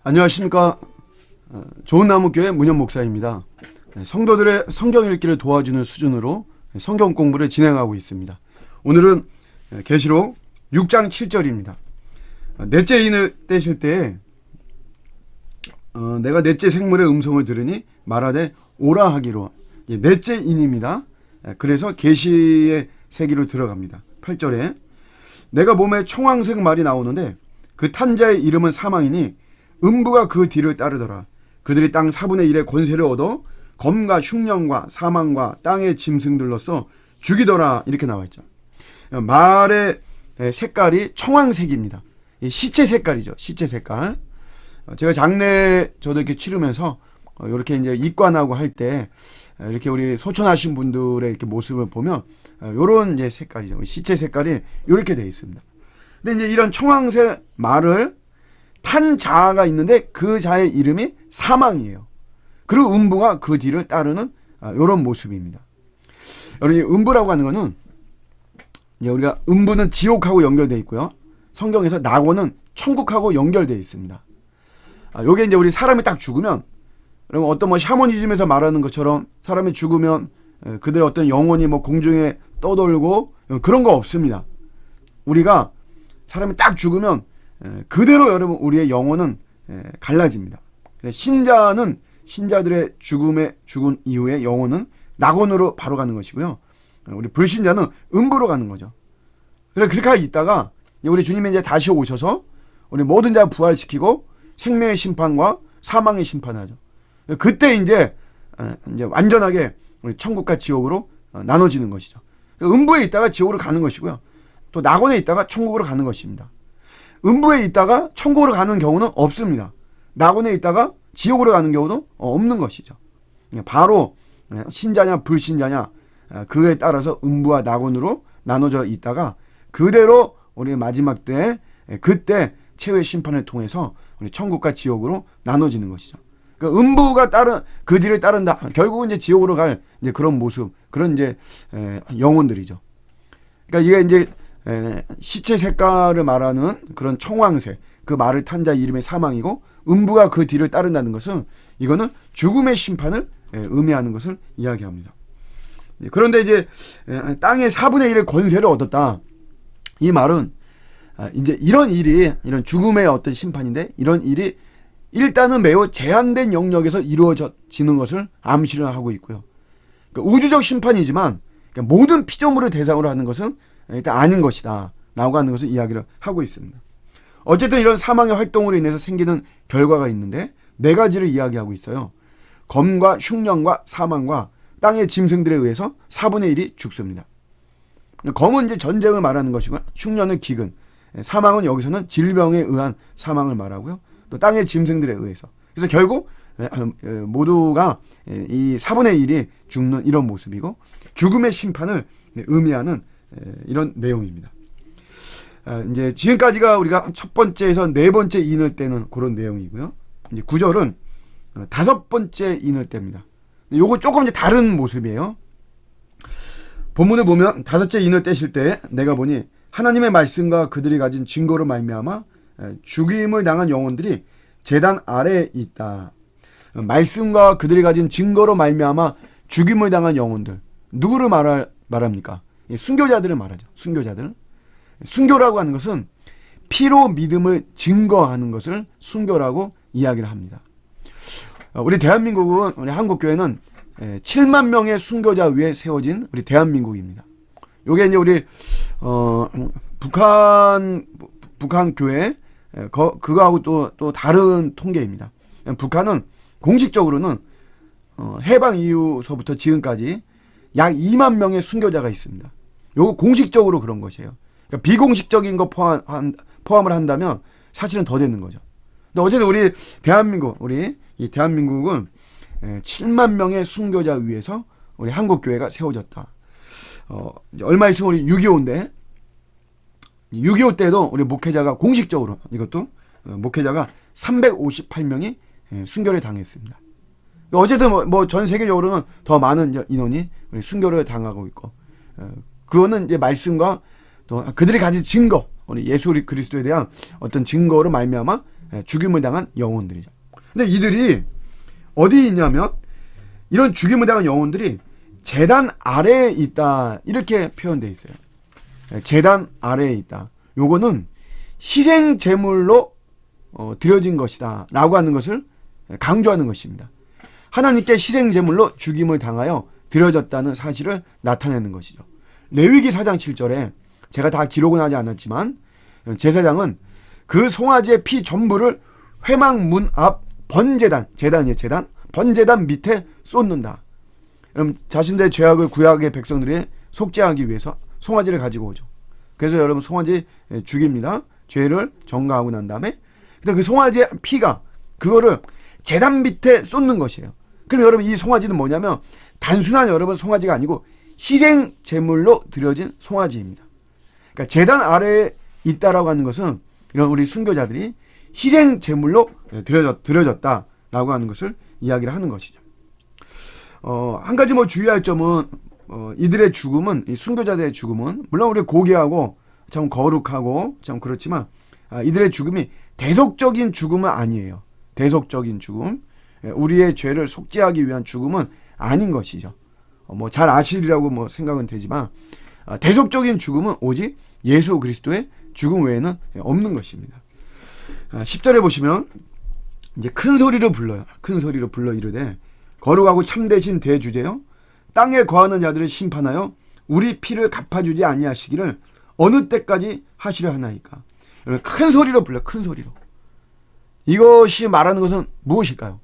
안녕하십니까. 좋은나무교회 문현 목사입니다. 성도들의 성경 읽기를 도와주는 수준으로 성경 공부를 진행하고 있습니다. 오늘은 계시록 6장 7절입니다. 넷째 인을 떼실 때에 내가 넷째 생물의 음성을 들으니 말하되 오라 하기로. 넷째 인입니다. 그래서 계시의 세기로 들어갑니다. 8절에 내가 몸에 청황색 말이 나오는데 그 탄 자의 이름은 사망이니 음부가 그 뒤를 따르더라. 그들이 땅 4분의 1의 권세를 얻어 검과 흉년과 사망과 땅의 짐승들로서 죽이더라. 이렇게 나와 있죠. 말의 색깔이 청황색입니다. 시체 색깔이죠. 시체 색깔. 제가 장례 저도 이렇게 치르면서 이렇게 이제 입관하고 할 때 이렇게 우리 소천하신 분들의 이렇게 모습을 보면 이런 이제 색깔이죠. 시체 색깔이 이렇게 되어 있습니다. 근데 이제 이런 청황색 말을 탄 자가 있는데 그 자의 이름이 사망이에요. 그리고 음부가 그 뒤를 따르는 이런 모습입니다. 여러분, 음부라고 하는 거는 이제 우리가 음부는 지옥하고 연결되어 있고요. 성경에서 낙원은 천국하고 연결되어 있습니다. 요게 이제 우리 사람이 딱 죽으면, 그러면 어떤 뭐 샤머니즘에서 말하는 것처럼 사람이 죽으면 그들의 어떤 영혼이 뭐 공중에 떠돌고 그런 거 없습니다. 우리가 사람이 딱 죽으면 그대로 여러분 우리의 영혼은 갈라집니다. 신자는 신자들의 죽은 이후에 영혼은 낙원으로 바로 가는 것이고요. 우리 불신자는 음부로 가는 거죠. 그래서 그렇게 있다가 우리 주님이 이제 다시 오셔서 우리 모든 자 부활시키고 생명의 심판과 사망의 심판을 하죠. 그때 이제 완전하게 우리 천국과 지옥으로 나눠지는 것이죠. 음부에 있다가 지옥으로 가는 것이고요. 또 낙원에 있다가 천국으로 가는 것입니다. 음부에 있다가 천국으로 가는 경우는 없습니다. 낙원에 있다가 지옥으로 가는 경우도 없는 것이죠. 바로 신자냐 불신자냐 그에 따라서 음부와 낙원으로 나눠져 있다가 그대로 우리 마지막 때 그때 최후의 심판을 통해서 우리 천국과 지옥으로 나눠지는 것이죠. 그러니까 음부가 그 뒤를 따른다. 결국은 이제 지옥으로 갈 이제 그런 모습, 그런 이제 영혼들이죠. 그러니까 이게 이제 시체 색깔을 말하는 그런 청황색, 그 말을 탄 자 이름의 사망이고 음부가 그 뒤를 따른다는 것은 이거는 죽음의 심판을 의미하는 것을 이야기합니다. 그런데 이제 땅의 4분의 1의 권세를 얻었다. 이 말은 이제 이런 죽음의 어떤 심판인데 이런 일이 일단은 매우 제한된 영역에서 이루어지는 것을 암시를 하고 있고요. 그러니까 우주적 심판이지만 모든 피조물을 대상으로 하는 것은 일단 아닌 것이다 라고 하는 것을 이야기를 하고 있습니다. 어쨌든 이런 사망의 활동으로 인해서 생기는 결과가 있는데 네 가지를 이야기하고 있어요. 검과 흉년과 사망과 땅의 짐승들에 의해서 4분의 1이 죽습니다. 검은 이제 전쟁을 말하는 것이고 흉년은 기근, 사망은 여기서는 질병에 의한 사망을 말하고요. 또 땅의 짐승들에 의해서. 그래서 결국 모두가 이 4분의 1이 죽는 이런 모습이고 죽음의 심판을 의미하는 이런 내용입니다. 이제 지금까지가 우리가 첫 번째에서 네 번째 인을 떼는 그런 내용이고요. 이제 9절은 다섯 번째 인을 뗍니다. 요거 조금 이제 다른 모습이에요. 본문을 보면 다섯째 인을 떼실 때 내가 보니 하나님의 말씀과 그들이 가진 증거로 말미암아 죽임을 당한 영혼들이 제단 아래에 있다. 말씀과 그들이 가진 증거로 말미암아 죽임을 당한 영혼들, 누구를 말합니까? 순교자들을 말하죠. 순교자들. 순교라고 하는 것은 피로 믿음을 증거하는 것을 순교라고 이야기를 합니다. 우리 대한민국은, 우리 한국교회는 7만 명의 순교자 위에 세워진 우리 대한민국입니다. 요게 이제 우리 북한 교회 그거하고 또 다른 통계입니다. 북한은 공식적으로는 해방 이후서부터 지금까지 약 2만 명의 순교자가 있습니다. 요거 공식적으로 그런 것이에요. 그러니까 비공식적인 거 포함을 한다면 사실은 더 되는 거죠. 근데 어쨌든 우리 이 대한민국은 7만 명의 순교자 위에서 우리 한국교회가 세워졌다. 얼마 있으면 우리 6.25인데 6.25 때도 우리 목회자가 공식적으로 이것도 목회자가 358명이 순교를 당했습니다. 어쨌든 뭐 전 세계적으로는 더 많은 인원이 우리 순교를 당하고 있고, 그거는 이제 말씀과 또 그들이 가진 증거, 우리 예수 그리스도에 대한 어떤 증거로 말미암아 죽임을 당한 영혼들이죠. 근데 이들이 어디 있냐면 이런 죽임을 당한 영혼들이 제단 아래에 있다 이렇게 표현되어 있어요. 제단 아래에 있다. 요거는 희생 제물로 드려진 것이다 라고 하는 것을 강조하는 것입니다. 하나님께 희생 제물로 죽임을 당하여 드려졌다는 사실을 나타내는 것이죠. 레위기 4장 7절에 제가 다 기록은 하지 않았지만 제사장은 그 송아지의 피 전부를 회막문 앞 번제단, 제단이에요, 제단. 번제단 밑에 쏟는다. 여러분 자신들의 죄악을 구약의 백성들이 속죄하기 위해서 송아지를 가지고 오죠. 그래서 여러분 송아지 죽입니다. 죄를 전가하고 난 다음에 근데 그 송아지의 피가 그거를 제단 밑에 쏟는 것이에요. 그럼 여러분 이 송아지는 뭐냐면 단순한 여러분 송아지가 아니고 희생 제물로 드려진 송아지입니다. 그러니까 제단 아래에 있다라고 하는 것은 이런 우리 순교자들이 희생 제물로 드려졌다라고 하는 것을 이야기를 하는 것이죠. 한 가지 뭐 주의할 점은 이들의 죽음은 이 순교자들의 죽음은 물론 우리 고귀하고 참 거룩하고 참 그렇지만 이들의 죽음이 대속적인 죽음은 아니에요. 대속적인 죽음, 우리의 죄를 속죄하기 위한 죽음은 아닌 것이죠. 뭐 잘 아시리라고 뭐 생각은 되지만 대속적인 죽음은 오직 예수 그리스도의 죽음 외에는 없는 것입니다. 10절에 보시면 이제 큰 소리로 불러요. 큰 소리로 불러 이르되 거룩하고 참되신 대주제여 땅에 거하는 자들을 심판하여 우리 피를 갚아주지 아니하시기를 어느 때까지 하시려 하나이까. 큰 소리로 불러. 큰 소리로. 이것이 말하는 것은 무엇일까요?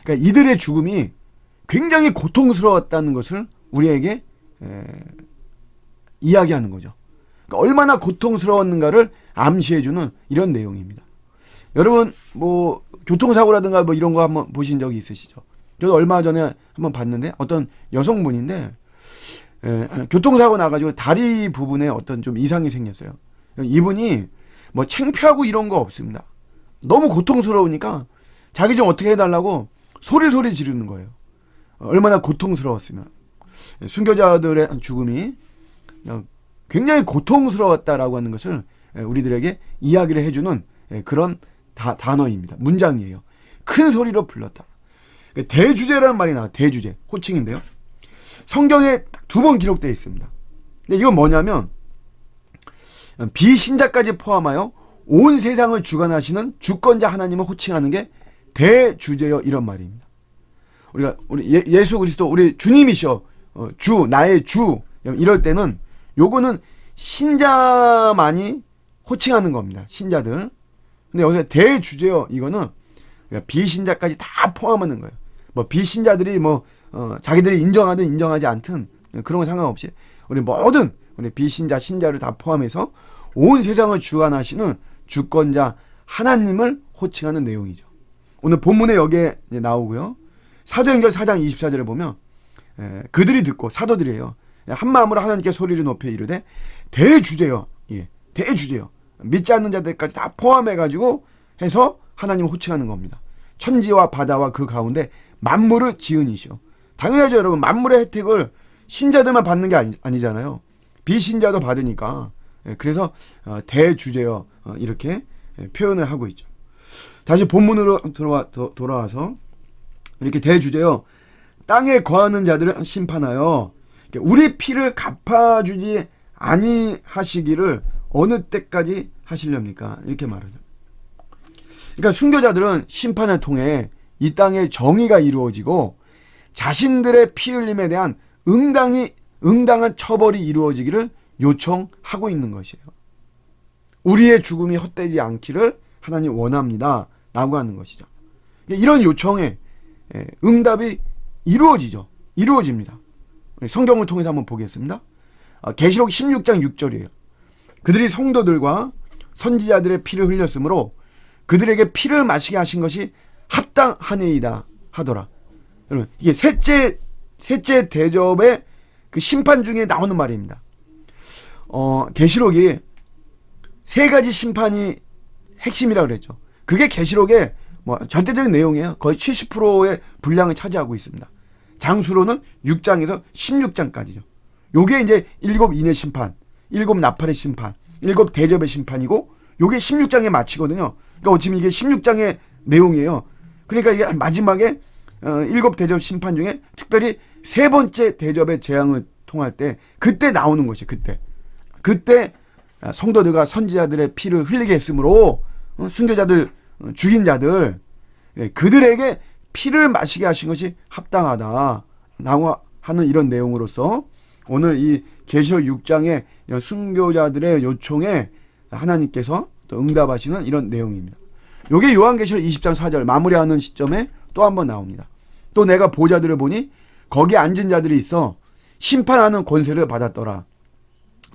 그러니까 이들의 죽음이 굉장히 고통스러웠다는 것을 우리에게 이야기하는 거죠. 그러니까 얼마나 고통스러웠는가를 암시해주는 이런 내용입니다. 여러분 뭐 교통사고라든가 뭐 이런 거 한번 보신 적이 있으시죠? 저도 얼마 전에 한번 봤는데 어떤 여성분인데 교통사고 나가지고 다리 부분에 어떤 좀 이상이 생겼어요. 이분이 뭐 창피하고 이런 거 없습니다. 너무 고통스러우니까 자기 좀 어떻게 해달라고 소리 지르는 거예요. 얼마나 고통스러웠으면. 순교자들의 죽음이 굉장히 고통스러웠다라고 하는 것을 우리들에게 이야기를 해주는 그런 단어입니다. 문장이에요. 큰 소리로 불렀다. 대주제라는 말이 나와요. 대주제. 호칭인데요. 성경에 2번 기록되어 있습니다. 근데 이건 뭐냐면 비신자까지 포함하여 온 세상을 주관하시는 주권자 하나님을 호칭하는 게 대주제여 이런 말입니다. 우리 예수 그리스도 우리 주님이셔. 주 나의 주 이럴 때는 요거는 신자만이 호칭하는 겁니다. 신자들. 근데 여기서 대주제여 이거는 비신자까지 다 포함하는 거예요. 뭐 비신자들이 뭐 자기들이 인정하든 인정하지 않든 그런 거 상관없이 우리 모든 우리 비신자 신자를 다 포함해서 온 세상을 주관하시는 주권자 하나님을 호칭하는 내용이죠. 오늘 본문에 여기에 나오고요. 사도행전 4장 24절에 보면 그들이 듣고 사도들이에요. 한 마음으로 하나님께 소리를 높여 이르되 대주제여. 예, 대주제여. 믿지 않는 자들까지 다 포함해가지고 해서 하나님을 호칭하는 겁니다. 천지와 바다와 그 가운데 만물을 지으니시오. 당연하죠 여러분. 만물의 혜택을 신자들만 받는 게 아니잖아요. 비신자도 받으니까. 그래서 대주제여 이렇게 표현을 하고 있죠. 다시 본문으로 돌아와서 이렇게 대주제여 땅에 거하는 자들을 심판하여 우리 피를 갚아주지 아니하시기를 어느 때까지 하시렵니까? 이렇게 말하죠. 그러니까 순교자들은 심판을 통해 이 땅에 정의가 이루어지고 자신들의 피 흘림에 대한 응당한 처벌이 이루어지기를 요청하고 있는 것이에요. 우리의 죽음이 헛되지 않기를 하나님 원합니다 라고 하는 것이죠. 이런 요청에 응답이 이루어집니다. 성경을 통해서 한번 보겠습니다. 계시록 16장 6절이에요. 그들이 성도들과 선지자들의 피를 흘렸으므로 그들에게 피를 마시게 하신 것이 합당하네이다 하더라. 여러분 이게 셋째 대접의 그 심판 중에 나오는 말입니다. 계시록이 3가지 심판이 핵심이라고 그랬죠. 그게 계시록의 뭐 전체적인 내용이에요. 거의 70%의 분량을 차지하고 있습니다. 장수로는 6장에서 16장까지죠. 요게 이제 7 인의 심판, 7 나팔의 심판, 7 대접의 심판이고 요게 16장에 마치거든요. 그러니까 지금 이게 16장의 내용이에요. 그러니까 이게 마지막에 7대접 심판 중에 특별히 세 번째 대접의 재앙을 통할 때 그때 나오는 것이에요. 그때 성도들과 선지자들의 피를 흘리게 했으므로 순교자들 죽인 자들 그들에게 피를 마시게 하신 것이 합당하다라고 하는 이런 내용으로서 오늘 이 계시록 6장의 이런 순교자들의 요청에 하나님께서 또 응답하시는 이런 내용입니다. 요게 요한계시록 20장 4절 마무리하는 시점에 또 한 번 나옵니다. 또 내가 보좌들을 보니 거기 앉은 자들이 있어 심판하는 권세를 받았더라.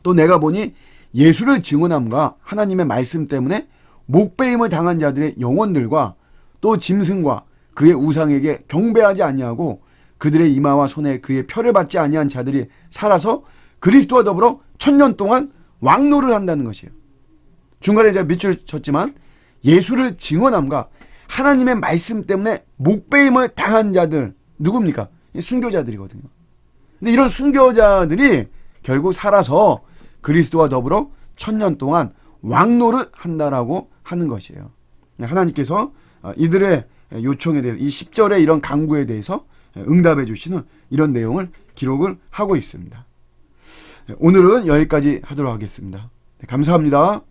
또 내가 보니 예수를 증언함과 하나님의 말씀 때문에 목배임을 당한 자들의 영혼들과 또 짐승과 그의 우상에게 경배하지 아니하고 그들의 이마와 손에 그의 표를 받지 아니한 자들이 살아서 그리스도와 더불어 1000년 동안 왕노를 한다는 것이에요. 중간에 제가 밑줄 쳤지만 예수를 증언함과 하나님의 말씀 때문에 목배임을 당한 자들 누굽니까? 순교자들이거든요. 근데 이런 순교자들이 결국 살아서 그리스도와 더불어 1000년 동안 왕노를 한다라고 하는 것이에요. 하나님께서 이들의 요청에 대해서 이 10절의 이런 간구에 대해서 응답해 주시는 이런 내용을 기록을 하고 있습니다. 오늘은 여기까지 하도록 하겠습니다. 감사합니다.